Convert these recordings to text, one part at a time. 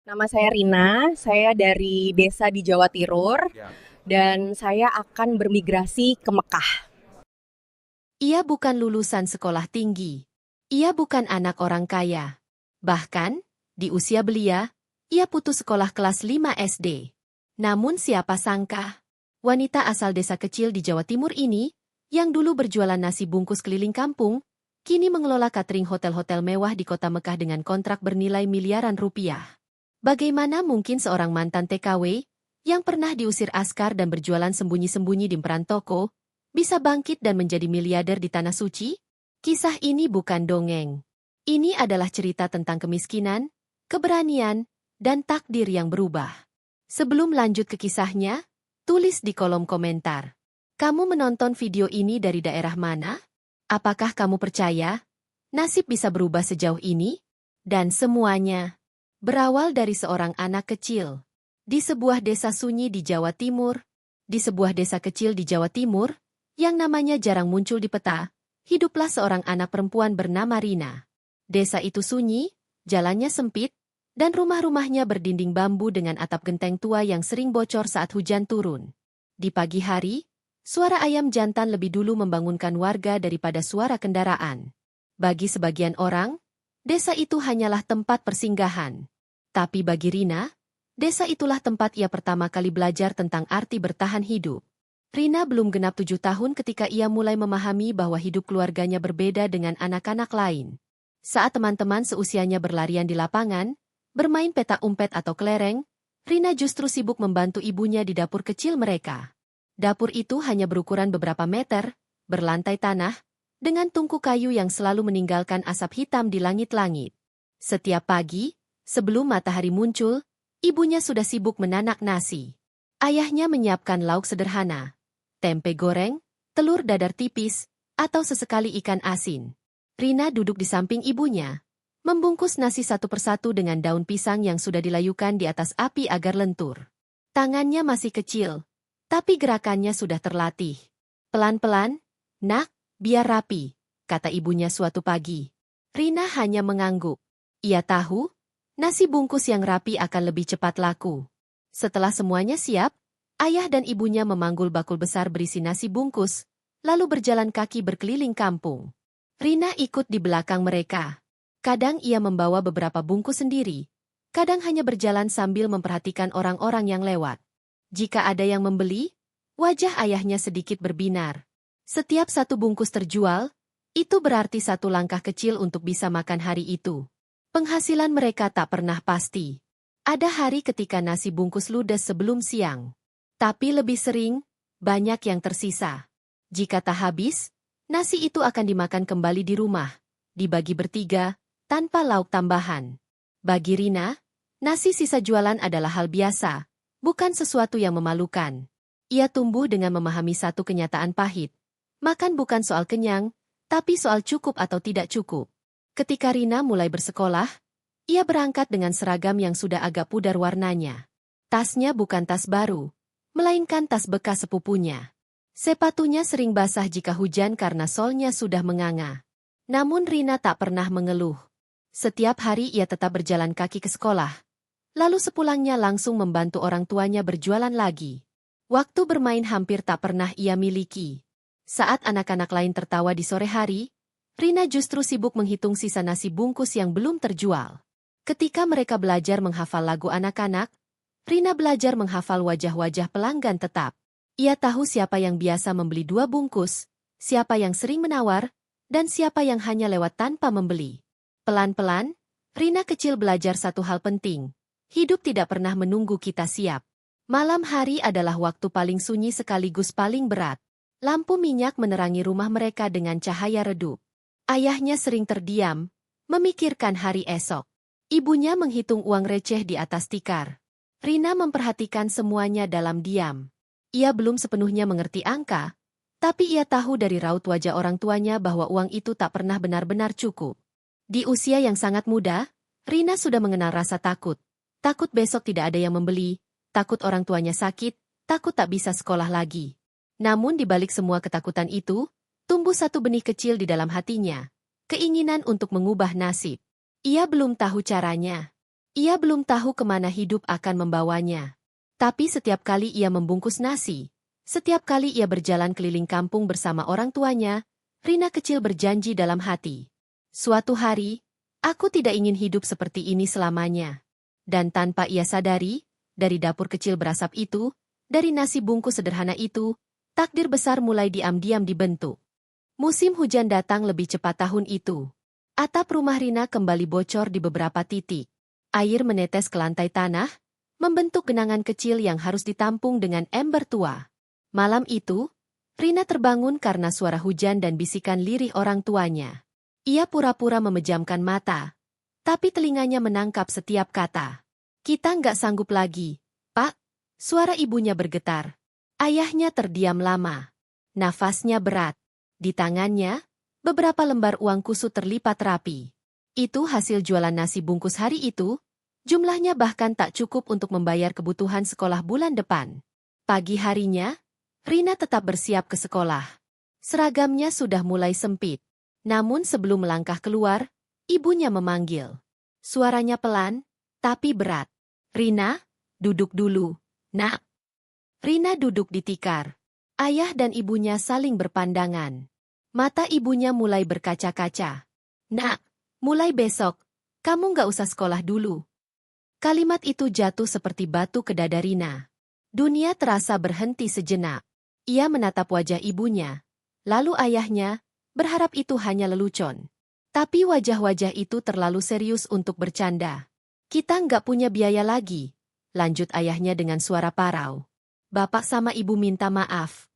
Nama saya Rina, saya dari desa di Jawa Timur, Ya. dan saya akan bermigrasi ke Mekah. Ia bukan lulusan sekolah tinggi. Ia bukan anak orang kaya. Bahkan, di usia belia, ia putus sekolah kelas 5 SD. Namun siapa sangka, wanita asal desa kecil di Jawa Timur ini, yang dulu berjualan nasi bungkus keliling kampung, kini mengelola catering hotel-hotel mewah di kota Mekah dengan kontrak bernilai miliaran rupiah. Bagaimana mungkin seorang mantan TKW, yang pernah diusir askar dan berjualan sembunyi-sembunyi di peran toko, bisa bangkit dan menjadi miliarder di Tanah Suci? Kisah ini bukan dongeng. Ini adalah cerita tentang kemiskinan, keberanian, dan takdir yang berubah. Sebelum lanjut ke kisahnya, tulis di kolom komentar. Kamu menonton video ini dari daerah mana? Apakah kamu percaya nasib bisa berubah sejauh ini? Dan semuanya berawal dari seorang anak kecil di sebuah desa sunyi di Jawa Timur. Di sebuah desa kecil di Jawa Timur, yang namanya jarang muncul di peta, hiduplah seorang anak perempuan bernama Rina. Desa itu sunyi, jalannya sempit, dan rumah-rumahnya berdinding bambu dengan atap genteng tua yang sering bocor saat hujan turun. Di pagi hari, suara ayam jantan lebih dulu membangunkan warga daripada suara kendaraan. Bagi sebagian orang, desa itu hanyalah tempat persinggahan. Tapi bagi Rina, desa itulah tempat ia pertama kali belajar tentang arti bertahan hidup. Rina belum genap 7 tahun ketika ia mulai memahami bahwa hidup keluarganya berbeda dengan anak-anak lain. Saat teman-teman seusianya berlarian di lapangan, bermain petak umpet atau kelereng, Rina justru sibuk membantu ibunya di dapur kecil mereka. Dapur itu hanya berukuran beberapa meter, berlantai tanah, dengan tungku kayu yang selalu meninggalkan asap hitam di langit-langit. Setiap pagi, sebelum matahari muncul, ibunya sudah sibuk menanak nasi. Ayahnya menyiapkan lauk sederhana, tempe goreng, telur dadar tipis, atau sesekali ikan asin. Rina duduk di samping ibunya, membungkus nasi satu persatu dengan daun pisang yang sudah dilayukan di atas api agar lentur. Tangannya masih kecil, tapi gerakannya sudah terlatih. Pelan-pelan, "Nak, biar rapi," kata ibunya suatu pagi. Rina hanya mengangguk. Ia tahu, nasi bungkus yang rapi akan lebih cepat laku. Setelah semuanya siap, ayah dan ibunya memanggul bakul besar berisi nasi bungkus, lalu berjalan kaki berkeliling kampung. Rina ikut di belakang mereka. Kadang ia membawa beberapa bungkus sendiri, kadang hanya berjalan sambil memperhatikan orang-orang yang lewat. Jika ada yang membeli, wajah ayahnya sedikit berbinar. Setiap satu bungkus terjual, itu berarti satu langkah kecil untuk bisa makan hari itu. Penghasilan mereka tak pernah pasti. Ada hari ketika nasi bungkus ludes sebelum siang. Tapi lebih sering, banyak yang tersisa. Jika tak habis, nasi itu akan dimakan kembali di rumah, dibagi bertiga, tanpa lauk tambahan. Bagi Rina, nasi sisa jualan adalah hal biasa, bukan sesuatu yang memalukan. Ia tumbuh dengan memahami satu kenyataan pahit. Makan bukan soal kenyang, tapi soal cukup atau tidak cukup. Ketika Rina mulai bersekolah, ia berangkat dengan seragam yang sudah agak pudar warnanya. Tasnya bukan tas baru, melainkan tas bekas sepupunya. Sepatunya sering basah jika hujan karena solnya sudah menganga. Namun Rina tak pernah mengeluh. Setiap hari ia tetap berjalan kaki ke sekolah. Lalu sepulangnya langsung membantu orang tuanya berjualan lagi. Waktu bermain hampir tak pernah ia miliki. Saat anak-anak lain tertawa di sore hari, Rina justru sibuk menghitung sisa nasi bungkus yang belum terjual. Ketika mereka belajar menghafal lagu anak-anak, Rina belajar menghafal wajah-wajah pelanggan tetap. Ia tahu siapa yang biasa membeli 2 bungkus, siapa yang sering menawar, dan siapa yang hanya lewat tanpa membeli. Pelan-pelan, Rina kecil belajar satu hal penting. Hidup tidak pernah menunggu kita siap. Malam hari adalah waktu paling sunyi sekaligus paling berat. Lampu minyak menerangi rumah mereka dengan cahaya redup. Ayahnya sering terdiam, memikirkan hari esok. Ibunya menghitung uang receh di atas tikar. Rina memperhatikan semuanya dalam diam. Ia belum sepenuhnya mengerti angka, tapi ia tahu dari raut wajah orang tuanya bahwa uang itu tak pernah benar-benar cukup. Di usia yang sangat muda, Rina sudah mengenal rasa takut. Takut besok tidak ada yang membeli, takut orang tuanya sakit, takut tak bisa sekolah lagi. Namun di balik semua ketakutan itu, tumbuh satu benih kecil di dalam hatinya. Keinginan untuk mengubah nasib. Ia belum tahu caranya. Ia belum tahu kemana hidup akan membawanya. Tapi setiap kali ia membungkus nasi, setiap kali ia berjalan keliling kampung bersama orang tuanya, Rina kecil berjanji dalam hati. Suatu hari, aku tidak ingin hidup seperti ini selamanya. Dan tanpa ia sadari, dari dapur kecil berasap itu, dari nasi bungkus sederhana itu, takdir besar mulai diam-diam dibentuk. Musim hujan datang lebih cepat tahun itu. Atap rumah Rina kembali bocor di beberapa titik. Air menetes ke lantai tanah, membentuk genangan kecil yang harus ditampung dengan ember tua. Malam itu, Rina terbangun karena suara hujan dan bisikan lirih orang tuanya. Ia pura-pura memejamkan mata, tapi telinganya menangkap setiap kata. Kita nggak sanggup lagi, Pak. Suara ibunya bergetar. Ayahnya terdiam lama. Nafasnya berat. Di tangannya, beberapa lembar uang kusut terlipat rapi. Itu hasil jualan nasi bungkus hari itu, jumlahnya bahkan tak cukup untuk membayar kebutuhan sekolah bulan depan. Pagi harinya, Rina tetap bersiap ke sekolah. Seragamnya sudah mulai sempit. Namun sebelum melangkah keluar, ibunya memanggil. Suaranya pelan, tapi berat. Rina, duduk dulu, nak. Rina duduk di tikar. Ayah dan ibunya saling berpandangan. Mata ibunya mulai berkaca-kaca. Nak, mulai besok, kamu nggak usah sekolah dulu. Kalimat itu jatuh seperti batu ke dada Rina. Dunia terasa berhenti sejenak. Ia menatap wajah ibunya, lalu ayahnya, berharap itu hanya lelucon. Tapi wajah-wajah itu terlalu serius untuk bercanda. Kita nggak punya biaya lagi, lanjut ayahnya dengan suara parau. Bapak sama ibu minta maaf.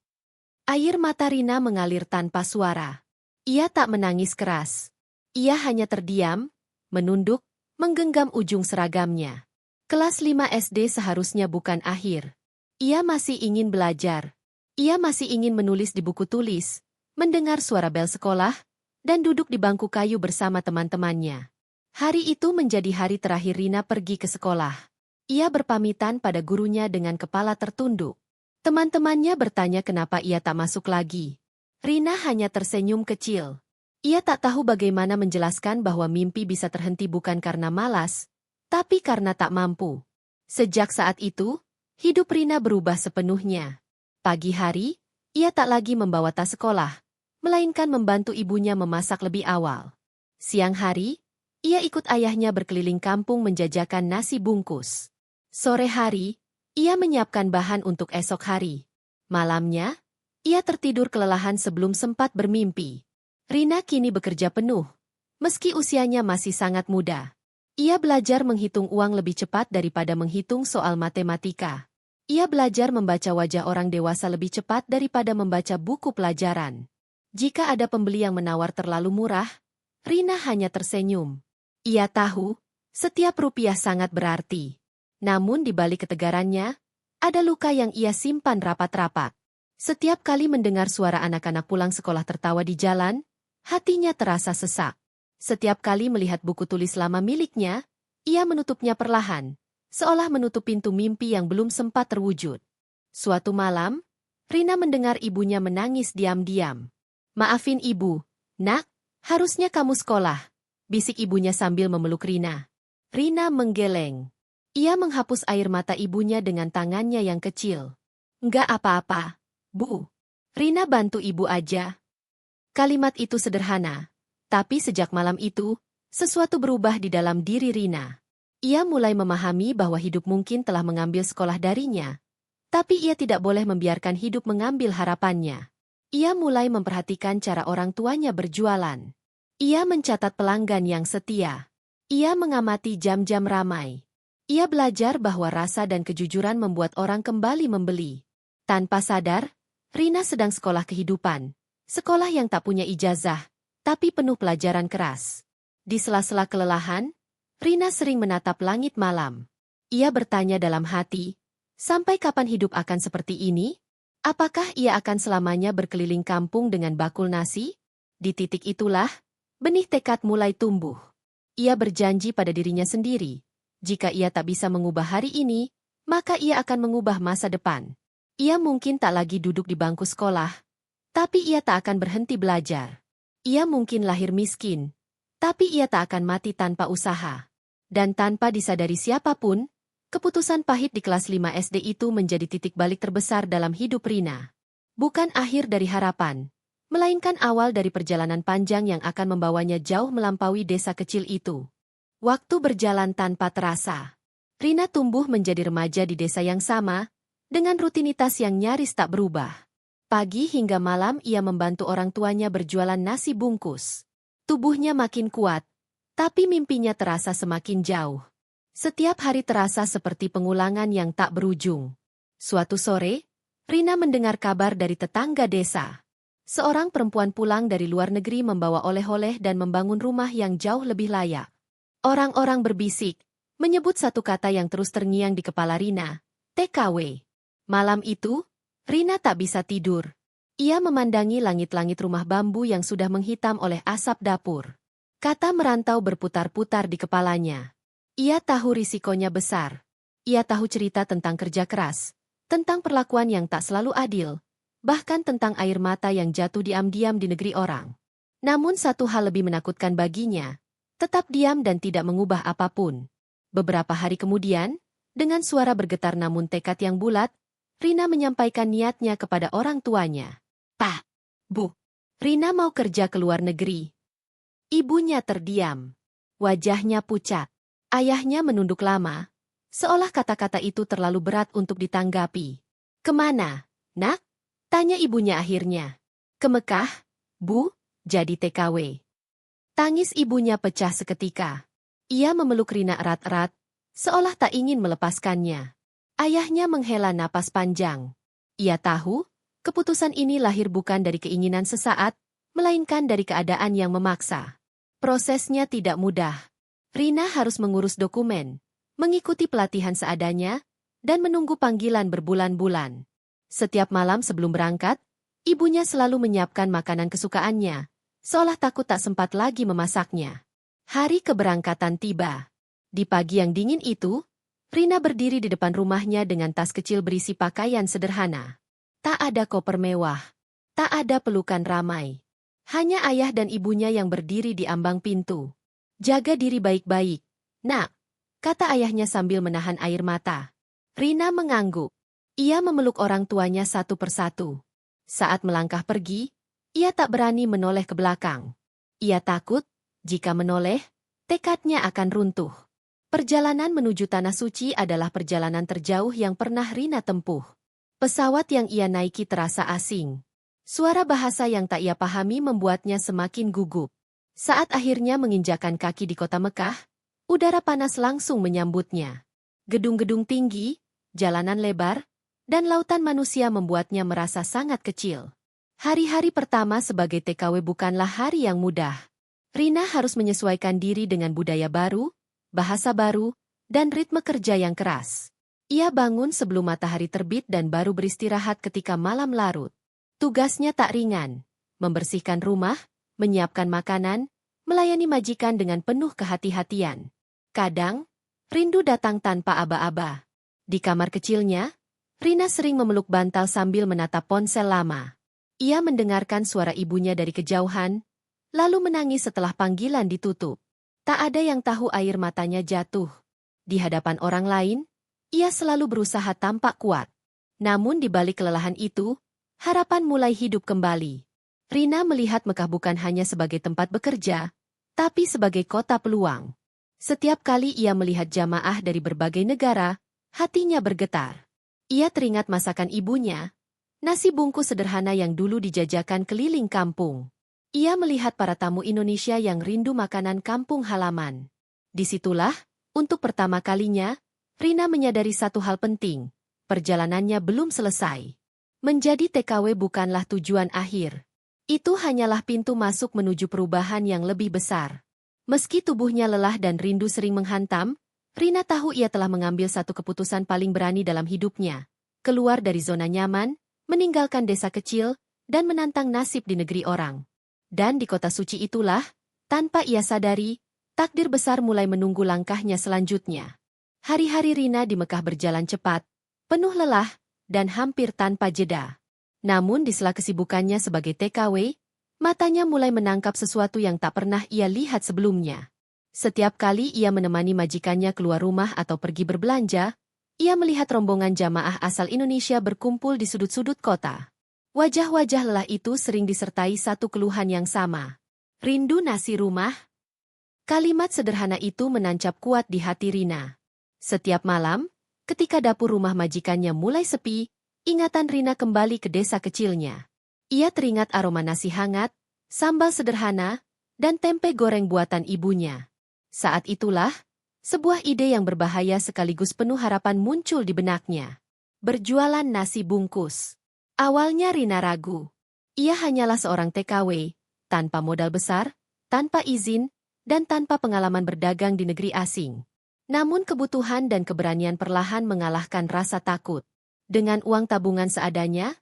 Air mata Rina mengalir tanpa suara. Ia tak menangis keras. Ia hanya terdiam, menunduk, menggenggam ujung seragamnya. Kelas 5 SD seharusnya bukan akhir. Ia masih ingin belajar. Ia masih ingin menulis di buku tulis, mendengar suara bel sekolah, dan duduk di bangku kayu bersama teman-temannya. Hari itu menjadi hari terakhir Rina pergi ke sekolah. Ia berpamitan pada gurunya dengan kepala tertunduk. Teman-temannya bertanya kenapa ia tak masuk lagi. Rina hanya tersenyum kecil. Ia tak tahu bagaimana menjelaskan bahwa mimpi bisa terhenti bukan karena malas, tapi karena tak mampu. Sejak saat itu, hidup Rina berubah sepenuhnya. Pagi hari, ia tak lagi membawa tas sekolah, melainkan membantu ibunya memasak lebih awal. Siang hari, ia ikut ayahnya berkeliling kampung menjajakan nasi bungkus. Sore hari, ia menyiapkan bahan untuk esok hari. Malamnya, ia tertidur kelelahan sebelum sempat bermimpi. Rina kini bekerja penuh, meski usianya masih sangat muda. Ia belajar menghitung uang lebih cepat daripada menghitung soal matematika. Ia belajar membaca wajah orang dewasa lebih cepat daripada membaca buku pelajaran. Jika ada pembeli yang menawar terlalu murah, Rina hanya tersenyum. Ia tahu, setiap rupiah sangat berarti. Namun di balik ketegarannya, ada luka yang ia simpan rapat-rapat. Setiap kali mendengar suara anak-anak pulang sekolah tertawa di jalan, hatinya terasa sesak. Setiap kali melihat buku tulis lama miliknya, ia menutupnya perlahan, seolah menutup pintu mimpi yang belum sempat terwujud. Suatu malam, Rina mendengar ibunya menangis diam-diam. Maafin ibu, nak, harusnya kamu sekolah, bisik ibunya sambil memeluk Rina. Rina menggeleng. Ia menghapus air mata ibunya dengan tangannya yang kecil. Enggak apa-apa, Bu. Rina bantu ibu aja. Kalimat itu sederhana, tapi sejak malam itu, sesuatu berubah di dalam diri Rina. Ia mulai memahami bahwa hidup mungkin telah mengambil sekolah darinya, tapi ia tidak boleh membiarkan hidup mengambil harapannya. Ia mulai memperhatikan cara orang tuanya berjualan. Ia mencatat pelanggan yang setia. Ia mengamati jam-jam ramai. Ia belajar bahwa rasa dan kejujuran membuat orang kembali membeli. Tanpa sadar, Rina sedang sekolah kehidupan. Sekolah yang tak punya ijazah, tapi penuh pelajaran keras. Di sela-sela kelelahan, Rina sering menatap langit malam. Ia bertanya dalam hati, sampai kapan hidup akan seperti ini? Apakah ia akan selamanya berkeliling kampung dengan bakul nasi? Di titik itulah, benih tekad mulai tumbuh. Ia berjanji pada dirinya sendiri, jika ia tak bisa mengubah hari ini, maka ia akan mengubah masa depan. Ia mungkin tak lagi duduk di bangku sekolah, tapi ia tak akan berhenti belajar. Ia mungkin lahir miskin, tapi ia tak akan mati tanpa usaha. Dan tanpa disadari siapapun, keputusan pahit di kelas 5 SD itu menjadi titik balik terbesar dalam hidup Rina. Bukan akhir dari harapan, melainkan awal dari perjalanan panjang yang akan membawanya jauh melampaui desa kecil itu. Waktu berjalan tanpa terasa. Rina tumbuh menjadi remaja di desa yang sama, dengan rutinitas yang nyaris tak berubah. Pagi hingga malam ia membantu orang tuanya berjualan nasi bungkus. Tubuhnya makin kuat, tapi mimpinya terasa semakin jauh. Setiap hari terasa seperti pengulangan yang tak berujung. Suatu sore, Rina mendengar kabar dari tetangga desa. Seorang perempuan pulang dari luar negeri membawa oleh-oleh dan membangun rumah yang jauh lebih layak. Orang-orang berbisik, menyebut satu kata yang terus terngiang di kepala Rina, TKW. Malam itu, Rina tak bisa tidur. Ia memandangi langit-langit rumah bambu yang sudah menghitam oleh asap dapur. Kata merantau berputar-putar di kepalanya. Ia tahu risikonya besar. Ia tahu cerita tentang kerja keras, tentang perlakuan yang tak selalu adil, bahkan tentang air mata yang jatuh diam-diam di negeri orang. Namun satu hal lebih menakutkan baginya, tetap diam dan tidak mengubah apapun. Beberapa hari kemudian, dengan suara bergetar namun tekad yang bulat, Rina menyampaikan niatnya kepada orang tuanya. Pak, Bu, Rina mau kerja ke luar negeri. Ibunya terdiam. Wajahnya pucat. Ayahnya menunduk lama, seolah kata-kata itu terlalu berat untuk ditanggapi. Kemana, Nak? Tanya ibunya akhirnya. Ke Mekah, Bu, jadi TKW. Tangis ibunya pecah seketika. Ia memeluk Rina erat-erat, seolah tak ingin melepaskannya. Ayahnya menghela napas panjang. Ia tahu, keputusan ini lahir bukan dari keinginan sesaat, melainkan dari keadaan yang memaksa. Prosesnya tidak mudah. Rina harus mengurus dokumen, mengikuti pelatihan seadanya, dan menunggu panggilan berbulan-bulan. Setiap malam sebelum berangkat, ibunya selalu menyiapkan makanan kesukaannya, seolah takut tak sempat lagi memasaknya. Hari keberangkatan tiba. Di pagi yang dingin itu, Rina berdiri di depan rumahnya dengan tas kecil berisi pakaian sederhana. Tak ada koper mewah, tak ada pelukan ramai. Hanya ayah dan ibunya yang berdiri di ambang pintu. Jaga diri baik-baik, Nak, kata ayahnya sambil menahan air mata. Rina mengangguk. Ia memeluk orang tuanya satu persatu. Saat melangkah pergi, ia tak berani menoleh ke belakang. Ia takut, jika menoleh, tekadnya akan runtuh. Perjalanan menuju Tanah Suci adalah perjalanan terjauh yang pernah Rina tempuh. Pesawat yang ia naiki terasa asing. Suara bahasa yang tak ia pahami membuatnya semakin gugup. Saat akhirnya menginjakan kaki di kota Mekah, udara panas langsung menyambutnya. Gedung-gedung tinggi, jalanan lebar, dan lautan manusia membuatnya merasa sangat kecil. Hari-hari pertama sebagai TKW bukanlah hari yang mudah. Rina harus menyesuaikan diri dengan budaya baru, bahasa baru, dan ritme kerja yang keras. Ia bangun sebelum matahari terbit dan baru beristirahat ketika malam larut. Tugasnya tak ringan, membersihkan rumah, menyiapkan makanan, melayani majikan dengan penuh kehati-hatian. Kadang, rindu datang tanpa aba-aba. Di kamar kecilnya, Rina sering memeluk bantal sambil menatap ponsel lama. Ia mendengarkan suara ibunya dari kejauhan, lalu menangis setelah panggilan ditutup. Tak ada yang tahu air matanya jatuh. Di hadapan orang lain, ia selalu berusaha tampak kuat. Namun di balik kelelahan itu, harapan mulai hidup kembali. Rina melihat Mekah bukan hanya sebagai tempat bekerja, tapi sebagai kota peluang. Setiap kali ia melihat jamaah dari berbagai negara, hatinya bergetar. Ia teringat masakan ibunya, nasi bungkus sederhana yang dulu dijajakan keliling kampung. Ia melihat para tamu Indonesia yang rindu makanan kampung halaman. Disitulah, untuk pertama kalinya, Rina menyadari satu hal penting, perjalanannya belum selesai. Menjadi TKW bukanlah tujuan akhir. Itu hanyalah pintu masuk menuju perubahan yang lebih besar. Meski tubuhnya lelah dan rindu sering menghantam, Rina tahu ia telah mengambil satu keputusan paling berani dalam hidupnya. Keluar dari zona nyaman, meninggalkan desa kecil, dan menantang nasib di negeri orang. Dan di kota suci itulah, tanpa ia sadari, takdir besar mulai menunggu langkahnya selanjutnya. Hari-hari Rina di Mekah berjalan cepat, penuh lelah, dan hampir tanpa jeda. Namun di sela kesibukannya sebagai TKW, matanya mulai menangkap sesuatu yang tak pernah ia lihat sebelumnya. Setiap kali ia menemani majikannya keluar rumah atau pergi berbelanja, ia melihat rombongan jamaah asal Indonesia berkumpul di sudut-sudut kota. Wajah-wajah lelah itu sering disertai satu keluhan yang sama. Rindu nasi rumah? Kalimat sederhana itu menancap kuat di hati Rina. Setiap malam, ketika dapur rumah majikannya mulai sepi, ingatan Rina kembali ke desa kecilnya. Ia teringat aroma nasi hangat, sambal sederhana, dan tempe goreng buatan ibunya. Saat itulah, sebuah ide yang berbahaya sekaligus penuh harapan muncul di benaknya. Berjualan nasi bungkus. Awalnya Rina ragu. Ia hanyalah seorang TKW, tanpa modal besar, tanpa izin, dan tanpa pengalaman berdagang di negeri asing. Namun kebutuhan dan keberanian perlahan mengalahkan rasa takut. Dengan uang tabungan seadanya,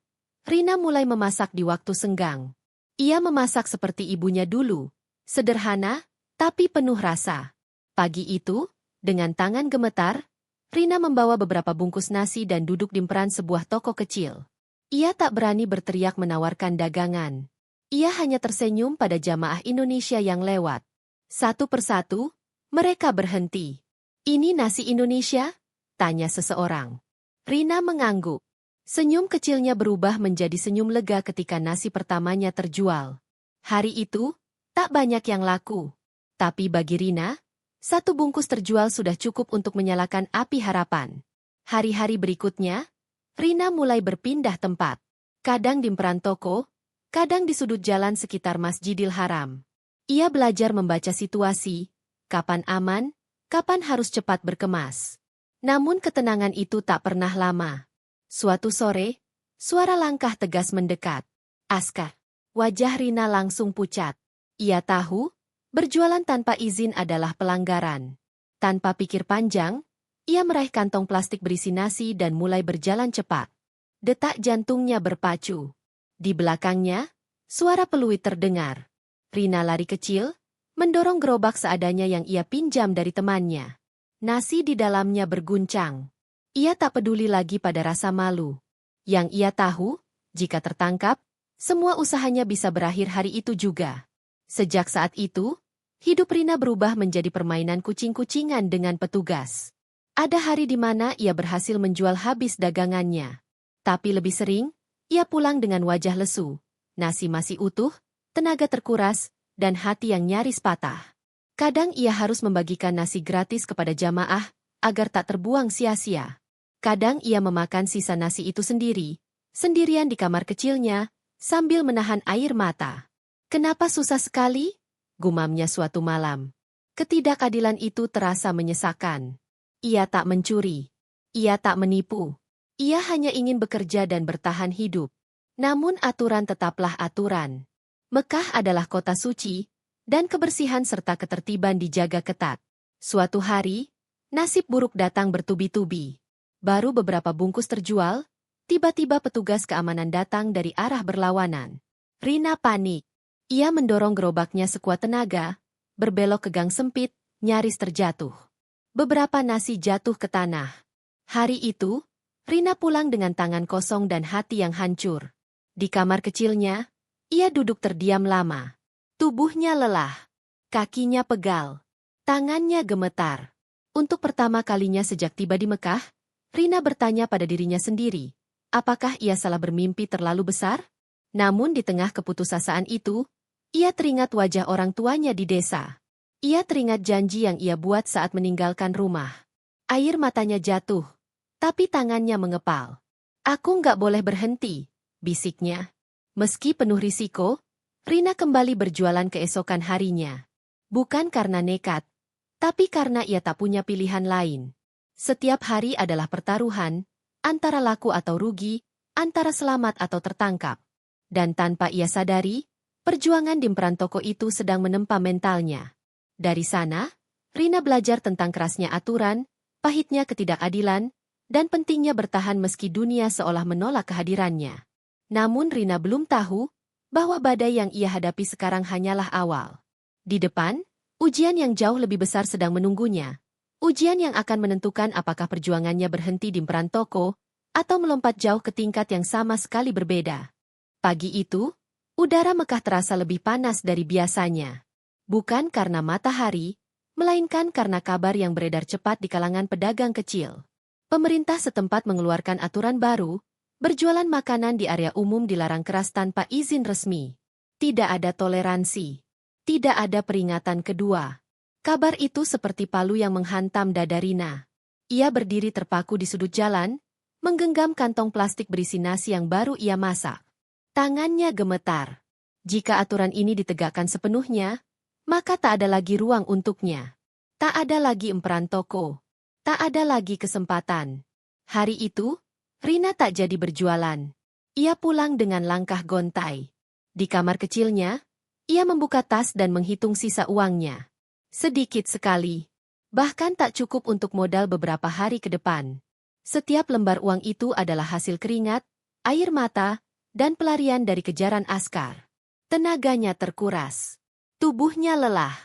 Rina mulai memasak di waktu senggang. Ia memasak seperti ibunya dulu, sederhana, tapi penuh rasa. Pagi itu, dengan tangan gemetar, Rina membawa beberapa bungkus nasi dan duduk di emperan sebuah toko kecil. Ia tak berani berteriak menawarkan dagangan. Ia hanya tersenyum pada jamaah Indonesia yang lewat. Satu persatu, mereka berhenti. "Ini nasi Indonesia?" tanya seseorang. Rina mengangguk. Senyum kecilnya berubah menjadi senyum lega ketika nasi pertamanya terjual. Hari itu, tak banyak yang laku. Tapi bagi Rina, satu bungkus terjual sudah cukup untuk menyalakan api harapan. Hari-hari berikutnya, Rina mulai berpindah tempat. Kadang di emperan toko, kadang di sudut jalan sekitar Masjidil Haram. Ia belajar membaca situasi, kapan aman, kapan harus cepat berkemas. Namun ketenangan itu tak pernah lama. Suatu sore, suara langkah tegas mendekat. "Aska." Wajah Rina langsung pucat. Ia tahu, berjualan tanpa izin adalah pelanggaran. Tanpa pikir panjang, ia meraih kantong plastik berisi nasi dan mulai berjalan cepat. Detak jantungnya berpacu. Di belakangnya, suara peluit terdengar. Rina lari kecil, mendorong gerobak seadanya yang ia pinjam dari temannya. Nasi di dalamnya berguncang. Ia tak peduli lagi pada rasa malu. Yang ia tahu, jika tertangkap, semua usahanya bisa berakhir hari itu juga. Sejak saat itu, hidup Rina berubah menjadi permainan kucing-kucingan dengan petugas. Ada hari di mana ia berhasil menjual habis dagangannya. Tapi lebih sering, ia pulang dengan wajah lesu, nasi masih utuh, tenaga terkuras, dan hati yang nyaris patah. Kadang ia harus membagikan nasi gratis kepada jamaah, agar tak terbuang sia-sia. Kadang ia memakan sisa nasi itu sendirian di kamar kecilnya, sambil menahan air mata. "Kenapa susah sekali?" gumamnya suatu malam. Ketidakadilan itu terasa menyesakan. Ia tak mencuri. Ia tak menipu. Ia hanya ingin bekerja dan bertahan hidup. Namun aturan tetaplah aturan. Mekah adalah kota suci, dan kebersihan serta ketertiban dijaga ketat. Suatu hari, nasib buruk datang bertubi-tubi. Baru beberapa bungkus terjual, tiba-tiba petugas keamanan datang dari arah berlawanan. Rina panik. Ia mendorong gerobaknya sekuat tenaga, berbelok ke gang sempit, nyaris terjatuh. Beberapa nasi jatuh ke tanah. Hari itu, Rina pulang dengan tangan kosong dan hati yang hancur. Di kamar kecilnya, ia duduk terdiam lama. Tubuhnya lelah, kakinya pegal, tangannya gemetar. Untuk pertama kalinya sejak tiba di Mekah, Rina bertanya pada dirinya sendiri, apakah ia salah bermimpi terlalu besar? Namun di tengah keputusasaan itu, ia teringat wajah orang tuanya di desa. Ia teringat janji yang ia buat saat meninggalkan rumah. Air matanya jatuh, tapi tangannya mengepal. "Aku nggak boleh berhenti," bisiknya. Meski penuh risiko, Rina kembali berjualan keesokan harinya. Bukan karena nekat, tapi karena ia tak punya pilihan lain. Setiap hari adalah pertaruhan, antara laku atau rugi, antara selamat atau tertangkap. Dan tanpa ia sadari, perjuangan di emperan toko itu sedang menempa mentalnya. Dari sana, Rina belajar tentang kerasnya aturan, pahitnya ketidakadilan, dan pentingnya bertahan meski dunia seolah menolak kehadirannya. Namun Rina belum tahu bahwa badai yang ia hadapi sekarang hanyalah awal. Di depan, ujian yang jauh lebih besar sedang menunggunya. Ujian yang akan menentukan apakah perjuangannya berhenti di emperan toko, atau melompat jauh ke tingkat yang sama sekali berbeda. Pagi itu, udara Mekah terasa lebih panas dari biasanya. Bukan karena matahari, melainkan karena kabar yang beredar cepat di kalangan pedagang kecil. Pemerintah setempat mengeluarkan aturan baru, berjualan makanan di area umum dilarang keras tanpa izin resmi. Tidak ada toleransi. Tidak ada peringatan kedua. Kabar itu seperti palu yang menghantam dada Rina. Ia berdiri terpaku di sudut jalan, menggenggam kantong plastik berisi nasi yang baru ia masak. Tangannya gemetar. Jika aturan ini ditegakkan sepenuhnya, maka tak ada lagi ruang untuknya. Tak ada lagi emperan toko. Tak ada lagi kesempatan. Hari itu, Rina tak jadi berjualan. Ia pulang dengan langkah gontai. Di kamar kecilnya, ia membuka tas dan menghitung sisa uangnya. Sedikit sekali. Bahkan tak cukup untuk modal beberapa hari ke depan. Setiap lembar uang itu adalah hasil keringat, air mata, dan pelarian dari kejaran askar. Tenaganya terkuras. Tubuhnya lelah.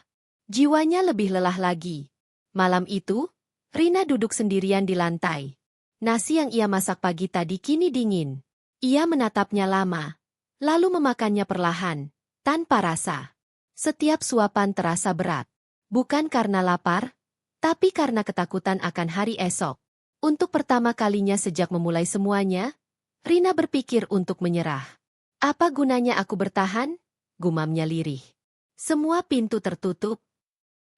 Jiwanya lebih lelah lagi. Malam itu, Rina duduk sendirian di lantai. Nasi yang ia masak pagi tadi kini dingin. Ia menatapnya lama, lalu memakannya perlahan, tanpa rasa. Setiap suapan terasa berat. Bukan karena lapar, tapi karena ketakutan akan hari esok. Untuk pertama kalinya sejak memulai semuanya, Rina berpikir untuk menyerah. Apa gunanya aku bertahan? Gumamnya lirih. Semua pintu tertutup.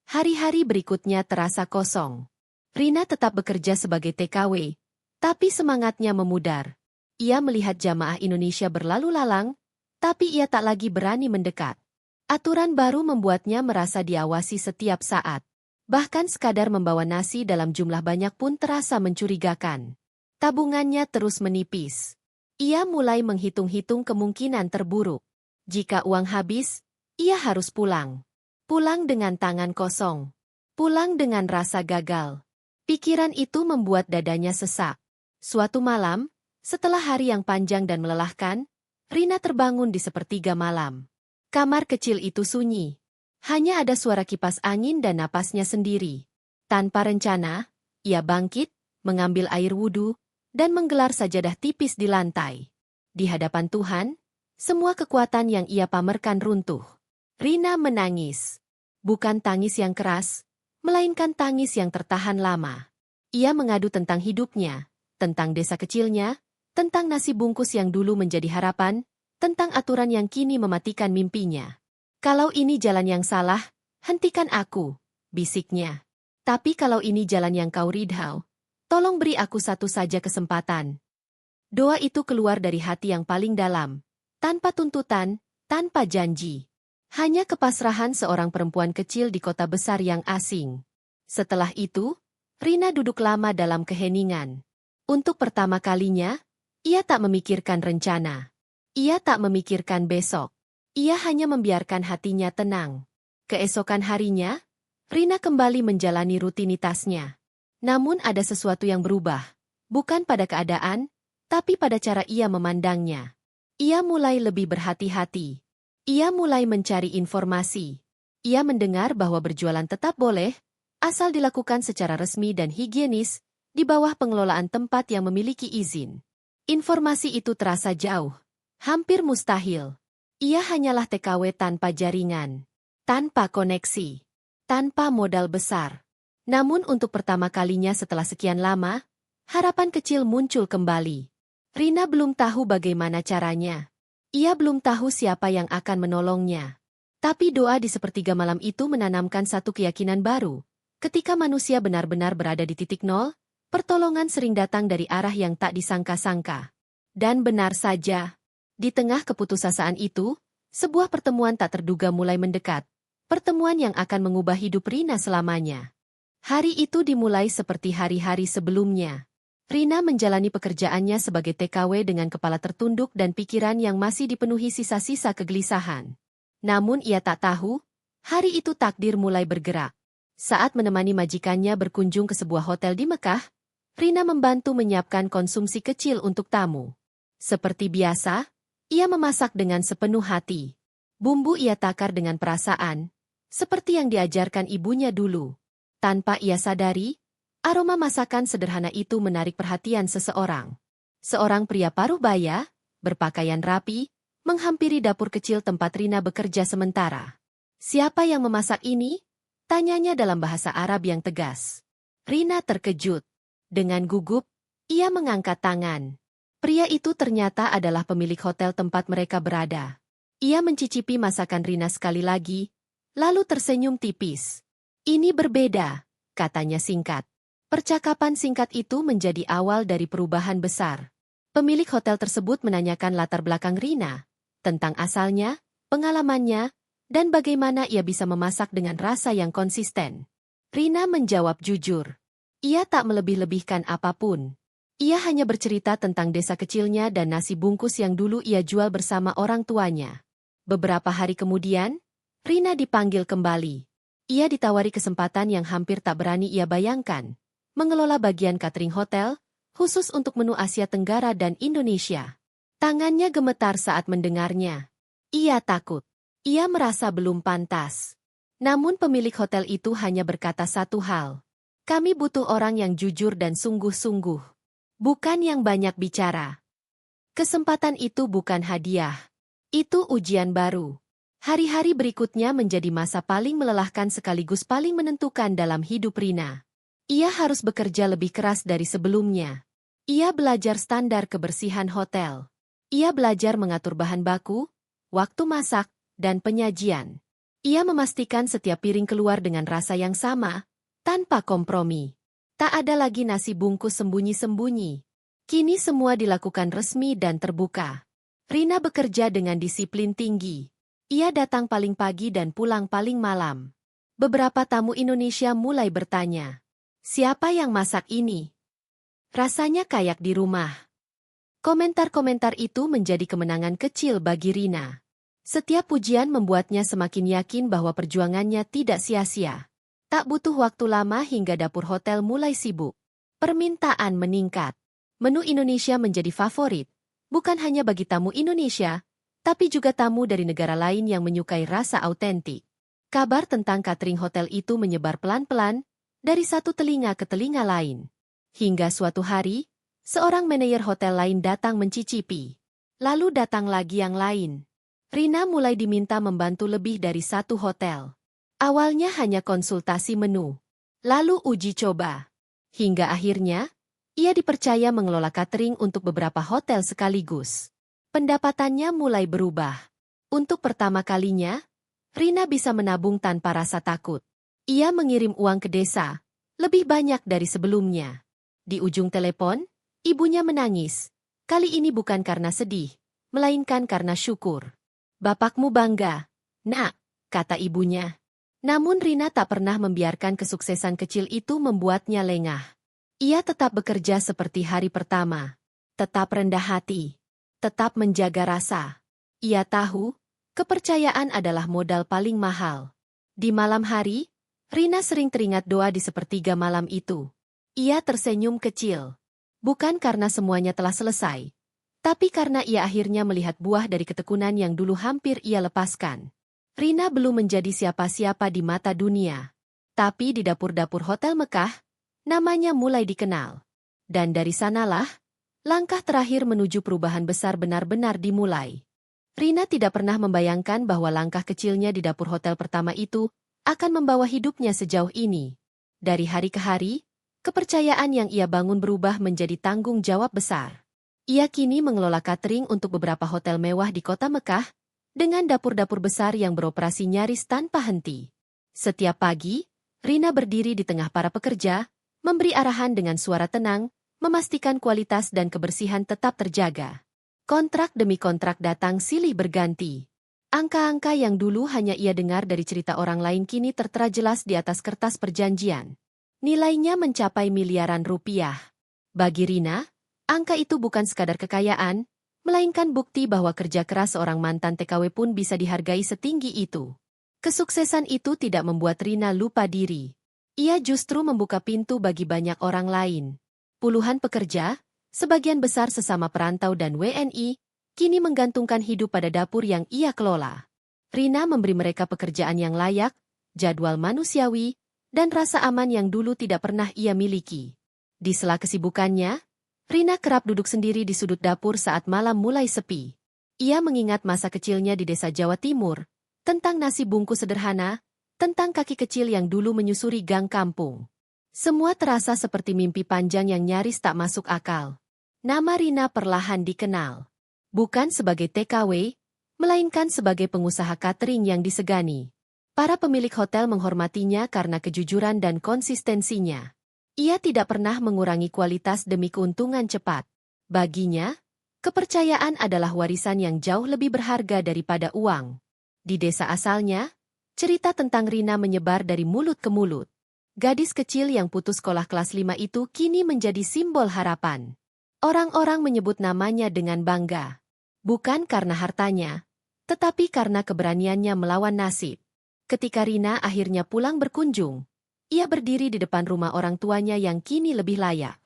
Hari-hari berikutnya terasa kosong. Rina tetap bekerja sebagai TKW, tapi semangatnya memudar. Ia melihat jamaah Indonesia berlalu lalang, tapi ia tak lagi berani mendekat. Aturan baru membuatnya merasa diawasi setiap saat. Bahkan sekadar membawa nasi dalam jumlah banyak pun terasa mencurigakan. Tabungannya terus menipis. Ia mulai menghitung-hitung kemungkinan terburuk. Jika uang habis, ia harus pulang. Pulang dengan tangan kosong. Pulang dengan rasa gagal. Pikiran itu membuat dadanya sesak. Suatu malam, setelah hari yang panjang dan melelahkan, Rina terbangun di sepertiga malam. Kamar kecil itu sunyi. Hanya ada suara kipas angin dan napasnya sendiri. Tanpa rencana, ia bangkit, mengambil air wudhu, dan menggelar sajadah tipis di lantai. Di hadapan Tuhan, semua kekuatan yang ia pamerkan runtuh. Rina menangis. Bukan tangis yang keras, melainkan tangis yang tertahan lama. Ia mengadu tentang hidupnya, tentang desa kecilnya, tentang nasi bungkus yang dulu menjadi harapan, tentang aturan yang kini mematikan mimpinya. Kalau ini jalan yang salah, hentikan aku, bisiknya. Tapi kalau ini jalan yang kau ridhau, tolong beri aku satu saja kesempatan. Doa itu keluar dari hati yang paling dalam, tanpa tuntutan, tanpa janji. Hanya kepasrahan seorang perempuan kecil di kota besar yang asing. Setelah itu, Rina duduk lama dalam keheningan. Untuk pertama kalinya, ia tak memikirkan rencana. Ia tak memikirkan besok. Ia hanya membiarkan hatinya tenang. Keesokan harinya, Rina kembali menjalani rutinitasnya. Namun ada sesuatu yang berubah. Bukan pada keadaan, tapi pada cara ia memandangnya. Ia mulai lebih berhati-hati. Ia mulai mencari informasi. Ia mendengar bahwa berjualan tetap boleh, asal dilakukan secara resmi dan higienis, di bawah pengelolaan tempat yang memiliki izin. Informasi itu terasa jauh, hampir mustahil. Ia hanyalah TKW tanpa jaringan, tanpa koneksi, tanpa modal besar. Namun untuk pertama kalinya setelah sekian lama, harapan kecil muncul kembali. Rina belum tahu bagaimana caranya. Ia belum tahu siapa yang akan menolongnya. Tapi doa di sepertiga malam itu menanamkan satu keyakinan baru. Ketika manusia benar-benar berada di titik nol, pertolongan sering datang dari arah yang tak disangka-sangka. Dan benar saja, di tengah keputusasaan itu, sebuah pertemuan tak terduga mulai mendekat. Pertemuan yang akan mengubah hidup Rina selamanya. Hari itu dimulai seperti hari-hari sebelumnya. Rina menjalani pekerjaannya sebagai TKW dengan kepala tertunduk dan pikiran yang masih dipenuhi sisa-sisa kegelisahan. Namun ia tak tahu, hari itu takdir mulai bergerak. Saat menemani majikannya berkunjung ke sebuah hotel di Mekah, Rina membantu menyiapkan konsumsi kecil untuk tamu. Seperti biasa, ia memasak dengan sepenuh hati. Bumbu ia takar dengan perasaan, seperti yang diajarkan ibunya dulu. Tanpa ia sadari, aroma masakan sederhana itu menarik perhatian seseorang. Seorang pria paruh baya, berpakaian rapi, menghampiri dapur kecil tempat Rina bekerja sementara. Siapa yang memasak ini? Tanyanya dalam bahasa Arab yang tegas. Rina terkejut. Dengan gugup, ia mengangkat tangan. Pria itu ternyata adalah pemilik hotel tempat mereka berada. Ia mencicipi masakan Rina sekali lagi, lalu tersenyum tipis. Ini berbeda, katanya singkat. Percakapan singkat itu menjadi awal dari perubahan besar. Pemilik hotel tersebut menanyakan latar belakang Rina, tentang asalnya, pengalamannya, dan bagaimana ia bisa memasak dengan rasa yang konsisten. Rina menjawab jujur. Ia tak melebih-lebihkan apapun. Ia hanya bercerita tentang desa kecilnya dan nasi bungkus yang dulu ia jual bersama orang tuanya. Beberapa hari kemudian, Rina dipanggil kembali. Ia ditawari kesempatan yang hampir tak berani ia bayangkan. Mengelola bagian catering hotel, khusus untuk menu Asia Tenggara dan Indonesia. Tangannya gemetar saat mendengarnya. Ia takut. Ia merasa belum pantas. Namun pemilik hotel itu hanya berkata satu hal. Kami butuh orang yang jujur dan sungguh-sungguh. Bukan yang banyak bicara. Kesempatan itu bukan hadiah. Itu ujian baru. Hari-hari berikutnya menjadi masa paling melelahkan sekaligus paling menentukan dalam hidup Rina. Ia harus bekerja lebih keras dari sebelumnya. Ia belajar standar kebersihan hotel. Ia belajar mengatur bahan baku, waktu masak, dan penyajian. Ia memastikan setiap piring keluar dengan rasa yang sama, tanpa kompromi. Tak ada lagi nasi bungkus sembunyi-sembunyi. Kini semua dilakukan resmi dan terbuka. Rina bekerja dengan disiplin tinggi. Ia datang paling pagi dan pulang paling malam. Beberapa tamu Indonesia mulai bertanya, siapa yang masak ini? Rasanya kayak di rumah. Komentar-komentar itu menjadi kemenangan kecil bagi Rina. Setiap pujian membuatnya semakin yakin bahwa perjuangannya tidak sia-sia. Tak butuh waktu lama hingga dapur hotel mulai sibuk. Permintaan meningkat. Menu Indonesia menjadi favorit, bukan hanya bagi tamu Indonesia, tapi juga tamu dari negara lain yang menyukai rasa autentik. Kabar tentang catering hotel itu menyebar pelan-pelan, dari satu telinga ke telinga lain. Hingga suatu hari, seorang manajer hotel lain datang mencicipi. Lalu datang lagi yang lain. Rina mulai diminta membantu lebih dari satu hotel. Awalnya hanya konsultasi menu, lalu uji coba. Hingga akhirnya, ia dipercaya mengelola catering untuk beberapa hotel sekaligus. Pendapatannya mulai berubah. Untuk pertama kalinya, Rina bisa menabung tanpa rasa takut. Ia mengirim uang ke desa, lebih banyak dari sebelumnya. Di ujung telepon, ibunya menangis. Kali ini bukan karena sedih, melainkan karena syukur. Bapakmu bangga, nak, kata ibunya. Namun Rina tak pernah membiarkan kesuksesan kecil itu membuatnya lengah. Ia tetap bekerja seperti hari pertama. Tetap rendah hati. Tetap menjaga rasa. Ia tahu, kepercayaan adalah modal paling mahal. Di malam hari, Rina sering teringat doa di sepertiga malam itu. Ia tersenyum kecil. Bukan karena semuanya telah selesai, tapi karena ia akhirnya melihat buah dari ketekunan yang dulu hampir ia lepaskan. Rina belum menjadi siapa-siapa di mata dunia. Tapi di dapur-dapur hotel Mekah, namanya mulai dikenal. Dan dari sanalah, langkah terakhir menuju perubahan besar benar-benar dimulai. Rina tidak pernah membayangkan bahwa langkah kecilnya di dapur hotel pertama itu akan membawa hidupnya sejauh ini. Dari hari ke hari, kepercayaan yang ia bangun berubah menjadi tanggung jawab besar. Ia kini mengelola catering untuk beberapa hotel mewah di kota Mekah, dengan dapur-dapur besar yang beroperasi nyaris tanpa henti. Setiap pagi, Rina berdiri di tengah para pekerja, memberi arahan dengan suara tenang, memastikan kualitas dan kebersihan tetap terjaga. Kontrak demi kontrak datang silih berganti. Angka-angka yang dulu hanya ia dengar dari cerita orang lain kini tertera jelas di atas kertas perjanjian. Nilainya mencapai miliaran rupiah. Bagi Rina, angka itu bukan sekadar kekayaan, melainkan bukti bahwa kerja keras seorang mantan TKW pun bisa dihargai setinggi itu. Kesuksesan itu tidak membuat Rina lupa diri. Ia justru membuka pintu bagi banyak orang lain. Puluhan pekerja, sebagian besar sesama perantau dan WNI, kini menggantungkan hidup pada dapur yang ia kelola. Rina memberi mereka pekerjaan yang layak, jadwal manusiawi, dan rasa aman yang dulu tidak pernah ia miliki. Di sela kesibukannya, Rina kerap duduk sendiri di sudut dapur saat malam mulai sepi. Ia mengingat masa kecilnya di desa Jawa Timur, tentang nasi bungkus sederhana, tentang kaki kecil yang dulu menyusuri gang kampung. Semua terasa seperti mimpi panjang yang nyaris tak masuk akal. Nama Rina perlahan dikenal. Bukan sebagai TKW, melainkan sebagai pengusaha catering yang disegani. Para pemilik hotel menghormatinya karena kejujuran dan konsistensinya. Ia tidak pernah mengurangi kualitas demi keuntungan cepat. Baginya, kepercayaan adalah warisan yang jauh lebih berharga daripada uang. Di desa asalnya, cerita tentang Rina menyebar dari mulut ke mulut. Gadis kecil yang putus sekolah kelas 5 itu kini menjadi simbol harapan. Orang-orang menyebut namanya dengan bangga. Bukan karena hartanya, tetapi karena keberaniannya melawan nasib. Ketika Rina akhirnya pulang berkunjung, ia berdiri di depan rumah orang tuanya yang kini lebih layak.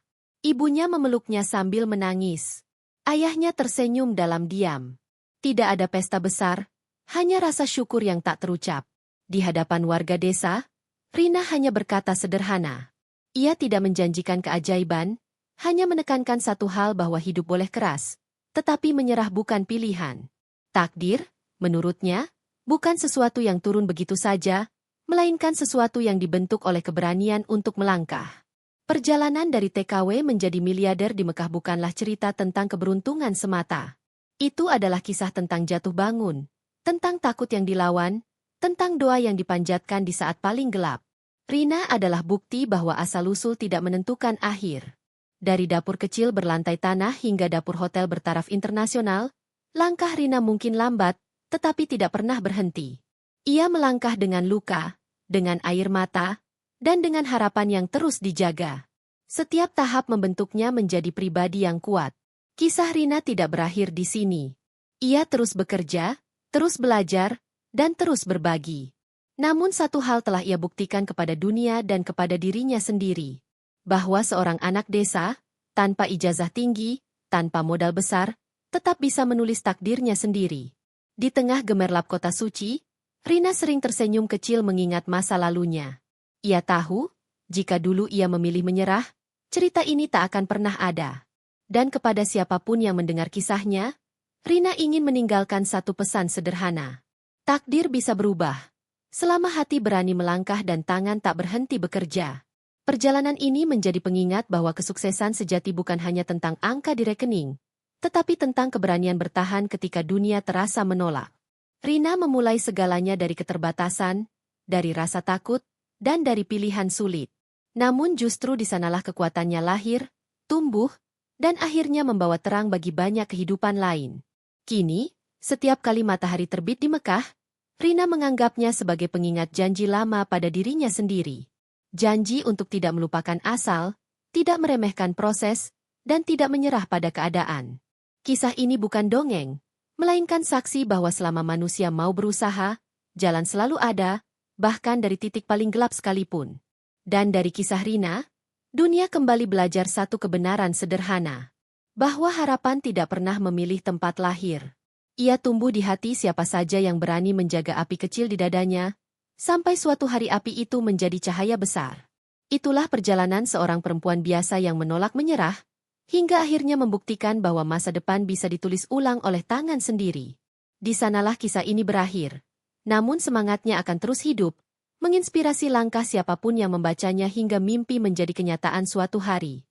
Ibunya memeluknya sambil menangis. Ayahnya tersenyum dalam diam. Tidak ada pesta besar, hanya rasa syukur yang tak terucap. Di hadapan warga desa, Rina hanya berkata sederhana. Ia tidak menjanjikan keajaiban, hanya menekankan satu hal bahwa hidup boleh keras, tetapi menyerah bukan pilihan. Takdir, menurutnya, bukan sesuatu yang turun begitu saja, melainkan sesuatu yang dibentuk oleh keberanian untuk melangkah. Perjalanan dari TKW menjadi miliarder di Mekah bukanlah cerita tentang keberuntungan semata. Itu adalah kisah tentang jatuh bangun, tentang takut yang dilawan, tentang doa yang dipanjatkan di saat paling gelap. Rina adalah bukti bahwa asal-usul tidak menentukan akhir. Dari dapur kecil berlantai tanah hingga dapur hotel bertaraf internasional, langkah Rina mungkin lambat, tetapi tidak pernah berhenti. Ia melangkah dengan luka, dengan air mata, dan dengan harapan yang terus dijaga. Setiap tahap membentuknya menjadi pribadi yang kuat. Kisah Rina tidak berakhir di sini. Ia terus bekerja, terus belajar, dan terus berbagi. Namun satu hal telah ia buktikan kepada dunia dan kepada dirinya sendiri. Bahwa seorang anak desa, tanpa ijazah tinggi, tanpa modal besar, tetap bisa menulis takdirnya sendiri. Di tengah gemerlap kota suci, Rina sering tersenyum kecil mengingat masa lalunya. Ia tahu, jika dulu ia memilih menyerah, cerita ini tak akan pernah ada. Dan kepada siapapun yang mendengar kisahnya, Rina ingin meninggalkan satu pesan sederhana. Takdir bisa berubah, selama hati berani melangkah dan tangan tak berhenti bekerja. Perjalanan ini menjadi pengingat bahwa kesuksesan sejati bukan hanya tentang angka di rekening, tetapi tentang keberanian bertahan ketika dunia terasa menolak. Rina memulai segalanya dari keterbatasan, dari rasa takut, dan dari pilihan sulit. Namun justru di sanalah kekuatannya lahir, tumbuh, dan akhirnya membawa terang bagi banyak kehidupan lain. Kini, setiap kali matahari terbit di Mekah, Rina menganggapnya sebagai pengingat janji lama pada dirinya sendiri. Janji untuk tidak melupakan asal, tidak meremehkan proses, dan tidak menyerah pada keadaan. Kisah ini bukan dongeng, melainkan saksi bahwa selama manusia mau berusaha, jalan selalu ada, bahkan dari titik paling gelap sekalipun. Dan dari kisah Rina, dunia kembali belajar satu kebenaran sederhana. Bahwa harapan tidak pernah memilih tempat lahir. Ia tumbuh di hati siapa saja yang berani menjaga api kecil di dadanya, sampai suatu hari api itu menjadi cahaya besar. Itulah perjalanan seorang perempuan biasa yang menolak menyerah, hingga akhirnya membuktikan bahwa masa depan bisa ditulis ulang oleh tangan sendiri. Di sanalah kisah ini berakhir. Namun semangatnya akan terus hidup, menginspirasi langkah siapapun yang membacanya hingga mimpi menjadi kenyataan suatu hari.